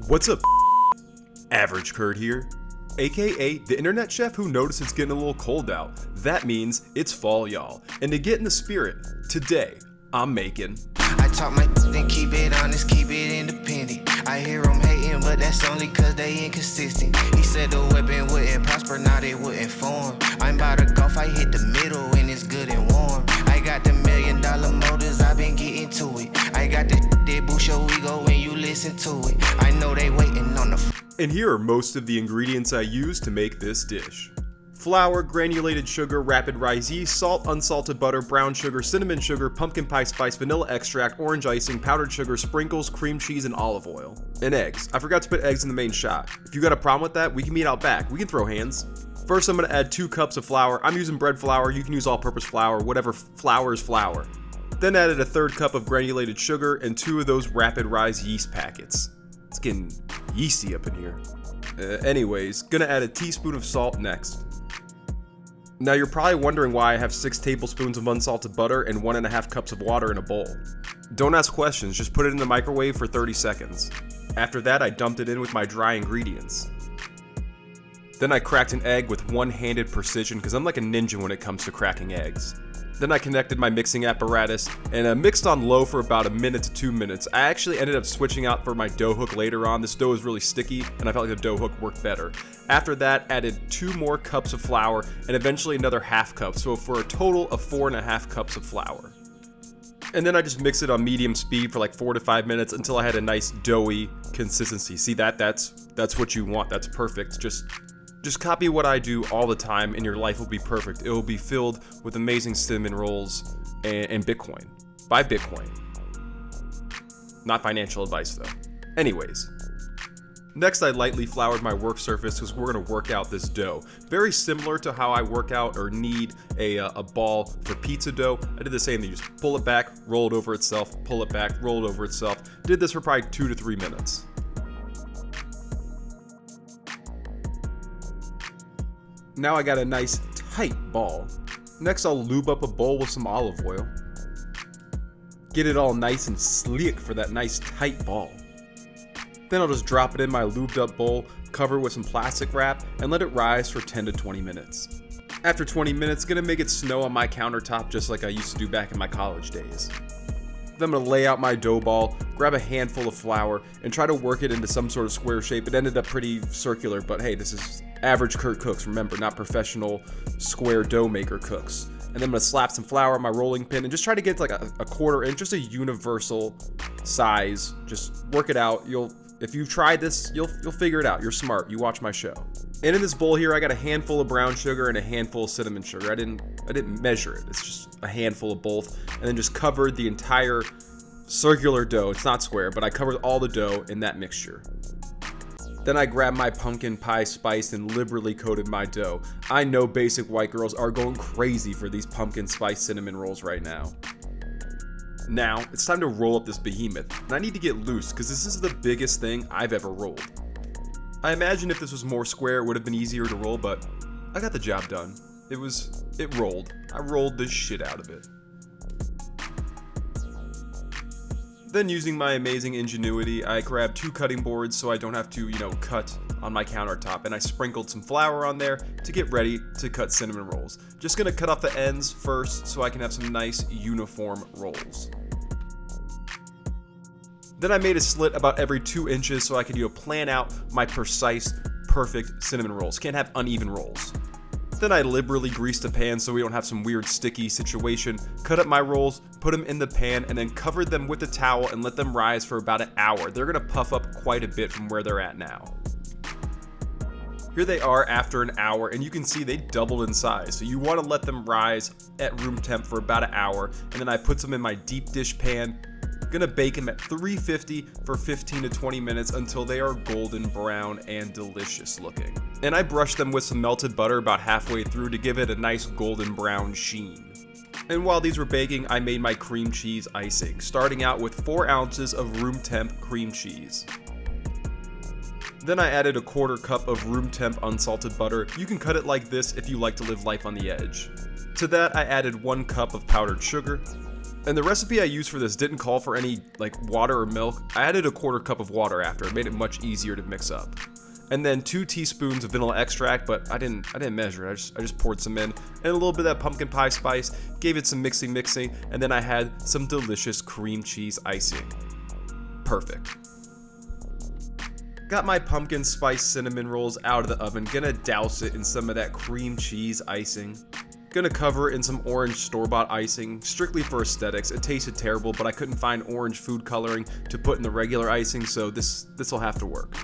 What's up, Average Curd here, aka the internet chef who noticed it's getting a little cold out. That means it's fall, y'all. And to get in the spirit, today, I'm making... I talk my then keep it honest, keep it independent. I hear them hating, but that's only cause they inconsistent. He said the weapon wouldn't prosper, now they wouldn't form. I'm about to golf, I hit the middle and it's good and warm. I got the $1 million motors, I've been getting to it. I got that boost your ego when you listen to it. I know they waiting on the And here are most of the ingredients I use to make this dish. Flour, granulated sugar, rapid rise yeast, salt, unsalted butter, brown sugar, cinnamon sugar, pumpkin pie spice, vanilla extract, orange icing, powdered sugar, sprinkles, cream cheese, and olive oil. And eggs. I forgot to put eggs in the main shot. If you got a problem with that, we can meet out back. We can throw hands. First, I'm going to add 2 cups of flour. I'm using bread flour. You can use all-purpose flour, whatever flour is flour. Then added a 1/3 cup of granulated sugar and 2 of those rapid rise yeast packets. It's getting yeasty up in here. Anyways, gonna add a teaspoon of salt next. Now you're probably wondering why I have 6 tablespoons of unsalted butter and 1.5 cups of water in a bowl. Don't ask questions, just put it in the microwave for 30 seconds. After that, I dumped it in with my dry ingredients. Then I cracked an egg with one-handed precision because I'm like a ninja when it comes to cracking eggs. Then I connected my mixing apparatus and mixed on low for about 1 to 2 minutes. I actually ended up switching out for my dough hook later on. This dough is really sticky and I felt like the dough hook worked better. After that, added 2 more cups of flour and eventually another 1/2 cup, so for a total of 4.5 cups of flour. And then I just mixed it on medium speed for like 4 to 5 minutes until I had a nice doughy consistency. See, that's what you want. That's perfect. Just copy what I do all the time and your life will be perfect. It will be filled with amazing cinnamon rolls and Bitcoin. Buy Bitcoin. Not financial advice though. Anyways. Next, I lightly floured my work surface because we're going to work out this dough. Very similar to how I work out or knead a ball for pizza dough. I did the same thing. You just pull it back, roll it over itself, pull it back, roll it over itself. Did this for probably 2 to 3 minutes. Now I got a nice tight ball. Next, I'll lube up a bowl with some olive oil. Get it all nice and sleek for that nice tight ball. Then I'll just drop it in my lubed up bowl, cover it with some plastic wrap, and let it rise for 10 to 20 minutes. After 20 minutes, gonna make it snow on my countertop just like I used to do back in my college days. Then I'm gonna lay out my dough ball, grab a handful of flour, and try to work it into some sort of square shape. It ended up pretty circular, but hey, this is Average Kurt Cooks, remember, not professional square dough maker cooks. And then I'm gonna slap some flour on my rolling pin and just try to get like a 1/4 inch, just a universal size. Just work it out. If you've tried this, you'll figure it out. You're smart. You watch my show. And in this bowl here, I got a handful of brown sugar and a handful of cinnamon sugar. I didn't measure it. It's just a handful of both. And then just covered the entire circular dough. It's not square, but I covered all the dough in that mixture. Then I grabbed my pumpkin pie spice and liberally coated my dough. I know basic white girls are going crazy for these pumpkin spice cinnamon rolls right now. Now, it's time to roll up this behemoth, and I need to get loose because this is the biggest thing I've ever rolled. I imagine if this was more square, it would have been easier to roll, but I got the job done. It rolled. I rolled the shit out of it. Then using my amazing ingenuity, I grabbed 2 cutting boards so I don't have to, cut on my countertop, and I sprinkled some flour on there to get ready to cut cinnamon rolls. Just gonna cut off the ends first so I can have some nice uniform rolls. Then I made a slit about every 2 inches so I could plan out my precise, perfect cinnamon rolls. Can't have uneven rolls. Then I liberally greased a pan so we don't have some weird sticky situation, cut up my rolls, put them in the pan, and then covered them with a towel and let them rise for about an hour. They're gonna puff up quite a bit from where they're at now. Here they are after an hour, and you can see they doubled in size. So you wanna let them rise at room temp for about an hour, and then I put them in my deep dish pan. Gonna bake them at 350 for 15 to 20 minutes until they are golden brown and delicious looking. And I brushed them with some melted butter about halfway through to give it a nice golden brown sheen. And while these were baking, I made my cream cheese icing, starting out with 4 ounces of room temp cream cheese. Then I added a 1/4 cup of room temp unsalted butter. You can cut it like this if you like to live life on the edge. To that, I added 1 cup of powdered sugar, And the recipe I used for this didn't call for any like water or milk. I added a 1/4 cup of water after. It made it much easier to mix up. And then 2 teaspoons of vanilla extract, but I didn't measure it. I just poured some in, and a little bit of that pumpkin pie spice, gave it some mixing, and then I had some delicious cream cheese icing. Perfect. Got my pumpkin spice cinnamon rolls out of the oven, gonna douse it in some of that cream cheese icing. Gonna cover it in some orange store-bought icing, strictly for aesthetics. It tasted terrible, but I couldn't find orange food coloring to put in the regular icing, so this'll have to work.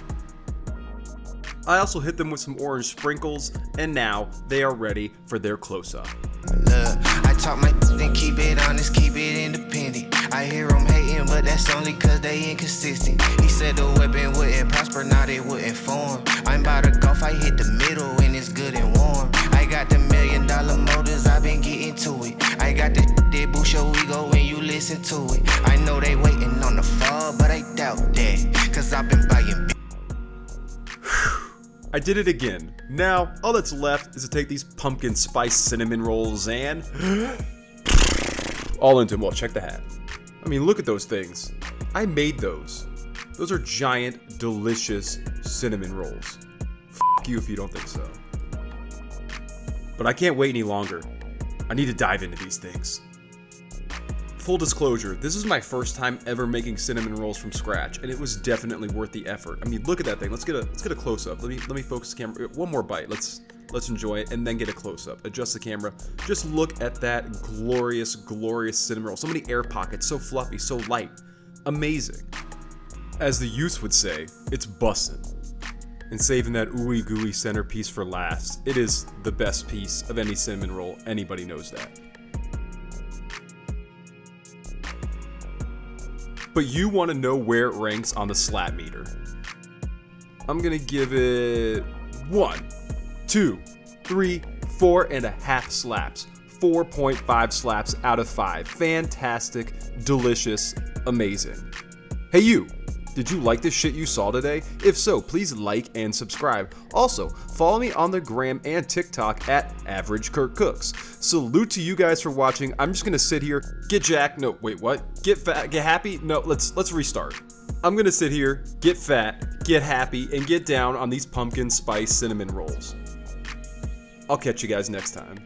I also hit them with some orange sprinkles, and now they are ready for their close-up. Look, I talk my then keep it honest, keep it independent. I hear them hating, but that's only cause they inconsistent. He said the weapon wouldn't prosper, now they wouldn't form. I'm about to golf, I hit the middle and it's good and warm. I got the $1 million motors, I've been getting to it. I got that boost your ego when you listen to it. I know they waiting on the fall, but I doubt that, cause I've been buying. I did it again. Now, all that's left is to take these pumpkin spice cinnamon rolls and all into them. Well, check the hat. I mean, look at those things. I made those. Those are giant, delicious cinnamon rolls. F you if you don't think so. But I can't wait any longer. I need to dive into these things. Full disclosure, this is my first time ever making cinnamon rolls from scratch, and it was definitely worth the effort. I mean, look at that thing. Let's get a close up. Let me focus the camera. One more bite. Let's enjoy it and then get a close up. Adjust the camera. Just look at that glorious, glorious cinnamon roll. So many air pockets, so fluffy, so light. Amazing. As the youth would say, it's bussin'. And saving that ooey gooey centerpiece for last. It is the best piece of any cinnamon roll. Anybody knows that. But you want to know where it ranks on the slap meter. I'm gonna give it 1, 2, 3, 4.5 slaps. 4.5 slaps out of 5. Fantastic, delicious, amazing. Hey you, did you like this shit you saw today? If so, please like and subscribe. Also, follow me on the gram and TikTok at Average Kirk Cooks. Salute to you guys for watching. I'm just gonna sit here, get jacked. No, wait, what? Get fat, get happy? No, let's restart. I'm gonna sit here, get fat, get happy, and get down on these pumpkin spice cinnamon rolls. I'll catch you guys next time.